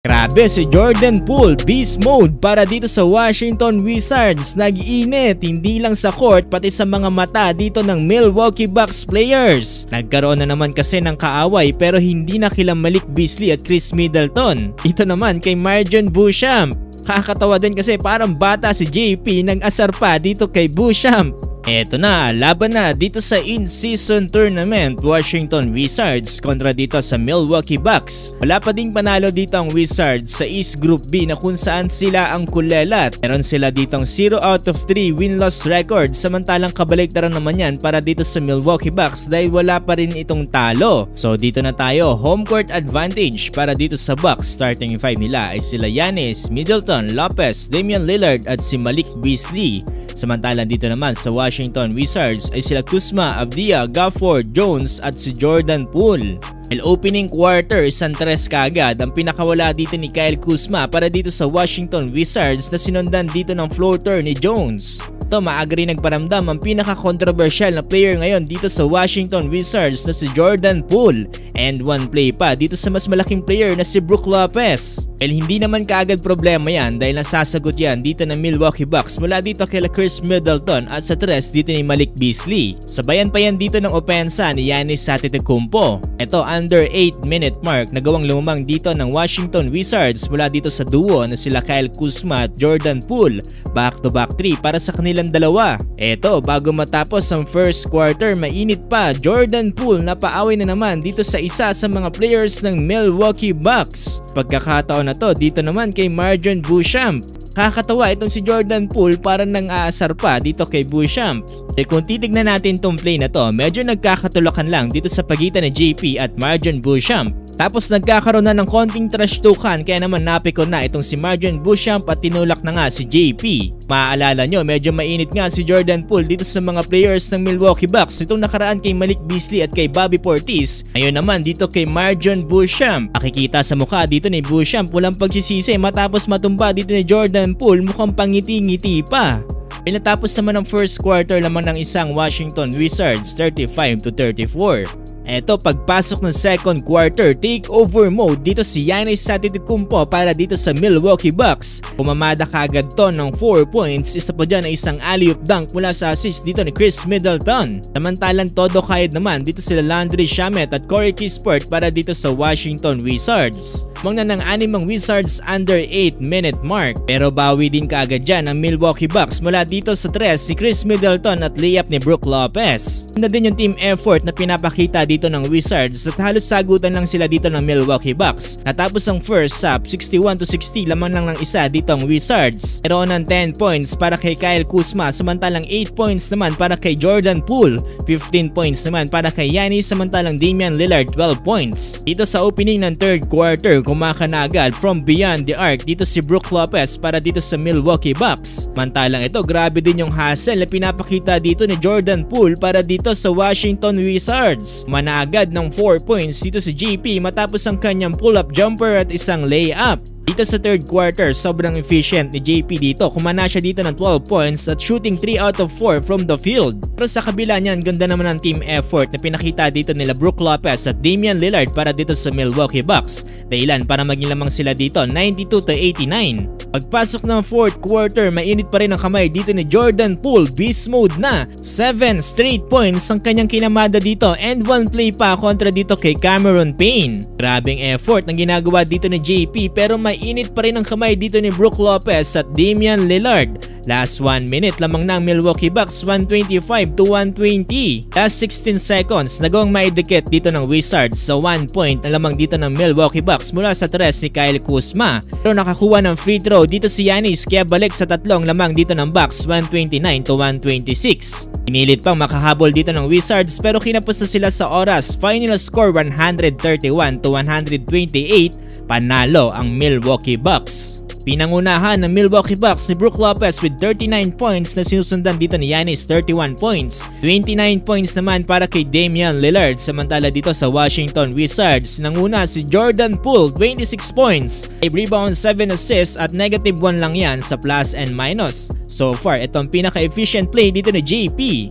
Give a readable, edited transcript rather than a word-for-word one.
Grabe si Jordan Poole, beast mode para dito sa Washington Wizards. Nag-init hindi lang sa court pati sa mga mata dito ng Milwaukee Bucks players. Nagkaroon na naman kasi ng kaaway pero hindi na kila Malik Beasley at Chris Middleton. Ito naman kay MarJon Beauchamp. Kakatawa din kasi parang bata si JP nag-asar pa dito kay Beauchamp. Eto na, laban na dito sa in-season tournament Washington Wizards kontra dito sa Milwaukee Bucks. Wala pa ding panalo dito ang Wizards sa East Group B na kung saan sila ang kulelat. Meron sila ditong 0 out of 3 win-loss record, samantalang kabaliktaran naman yan para dito sa Milwaukee Bucks dahil wala pa rin itong talo. So dito na tayo, home court advantage para dito sa Bucks. Starting 5 nila ay sila Giannis, Middleton, Lopez, Damian Lillard at si Malik Beasley. Samantalang dito naman sa Washington Wizards ay sila Kuzma, Avdija, Gafford, Jones at si Jordan Poole. Well, opening quarter, 1-3 kaagad ang pinakawala dito ni Kyle Kuzma para dito sa Washington Wizards na sinundan dito ng floater ni Jones. Ito maaga rin nagparamdam ang pinaka-controversial na player ngayon dito sa Washington Wizards na si Jordan Poole. And one play pa dito sa mas malaking player na si Brook Lopez. Well, hindi naman kaagad problema yan dahil nasasagot yan dito ng Milwaukee Bucks mula dito kay Chris Middleton at sa tres dito ni Malik Beasley. Sabayan pa yan dito ng opensa ni Giannis Antetokounmpo. Ito under 8-minute mark nagawang lumamang dito ng Washington Wizards mula dito sa duo na sila Kyle Kuzma at Jordan Poole. Back-to-back 3 para sa kanilang dalawa. Eto, bago matapos ang first quarter, mainit pa. Jordan Poole napaaway na naman dito sa isa sa mga players ng Milwaukee Bucks. Pagkakataon na to dito naman kay MarJon Beauchamp. Kakatawa itong si Jordan Poole parang nang aasar pa dito kay Beauchamp. E kung titignan natin tong play na to, medyo nagkakatulakan lang dito sa pagitan ni JP at MarJon Beauchamp. Tapos nagkakaroon na ng konting trash talkan kaya naman napikon na itong si MarJon Beauchamp at tinulak na nga si JP. Maaalala nyo, medyo mainit nga si Jordan Poole dito sa mga players ng Milwaukee Bucks itong nakaraan kay Malik Beasley at kay Bobby Portis. Ngayon naman dito kay MarJon Beauchamp. Makikita sa mukha dito ni Beauchamp walang pagsisisi matapos matumba dito ni Jordan Poole, mukhang pangiti-ngiti pa. Pinatapos naman ng first quarter lamang ng isang Washington Wizards 35-34. Eto, pagpasok ng second quarter, takeover mode dito si Giannis Antetokounmpo para dito sa Milwaukee Bucks. Pumamada kaagad to ng 4 points, isa pa dyan ay isang alley-oop dunk mula sa assist dito ni Chris Middleton. Samantalang todo kayod naman dito sila Landry Shamet at Corey Kispert para dito sa Washington Wizards. Mangna ng 6 ang Wizards under 8-minute mark. Pero bawi din kaagad dyan ang Milwaukee Bucks mula dito sa tres si Chris Middleton at layup ni Brook Lopez. Ganda din yung team effort na pinapakita dito ng Wizards at halos sagutan lang sila dito ng Milwaukee Bucks. Natapos ang first half 61-60 lamang lang ng isa dito ang Wizards. Meron ng 10 points para kay Kyle Kuzma samantalang 8 points naman para kay Jordan Poole, 15 points naman para kay Giannis samantalang Damian Lillard 12 points. Dito sa opening ng third quarter, kumakanagal from beyond the arc dito si Brook Lopez para dito sa Milwaukee Bucks. Mantalang ito, grabe din yung hustle na pinapakita dito ni Jordan Poole para dito sa Washington Wizards. Managad ng 4 points dito si JP matapos ang kanyang pull-up jumper at isang layup. Dito sa third quarter, sobrang efficient ni JP dito. Kumana siya dito ng 12 points at shooting 3 out of 4 from the field. Pero sa kabila niyan, ganda naman ang team effort na pinakita dito nila Brook Lopez at Damian Lillard para dito sa Milwaukee Bucks. Dahilan para maging lamang sila dito 92-89. Pagpasok ng fourth quarter, mainit pa rin ang kamay dito ni Jordan Poole. Beast mode na. 7 straight points ang kanyang kinamada dito and one play pa kontra dito kay Cameron Payne. Grabing effort na ginagawa dito ni JP pero mainit pa rin ang kamay dito ni Brook Lopez at Damian Lillard. Last 1 minute lamang ng Milwaukee Bucks, 125-120. Last 16 seconds, nagawang maidikit dito ng Wizards sa 1 point na lamang dito ng Milwaukee Bucks mula sa tres si Kyle Kuzma. Pero nakakuha ng free throw dito si Giannis kaya balik sa tatlong lamang dito ng Bucks, 129-126. Pinilit pang makahabol dito ng Wizards pero kinapos na sila sa oras. Final score 131-128. Panalo ang Milwaukee Bucks. Pinangunahan ng Milwaukee Bucks ni Brook Lopez with 39 points na sinusundan dito ni Giannis 31 points. 29 points naman para kay Damian Lillard. Samantala dito sa Washington Wizards, nanguna si Jordan Poole 26 points, 5 rebounds, 7 assists at -1 lang yan sa plus and minus. So far, itong pinaka-efficient play dito ni JP.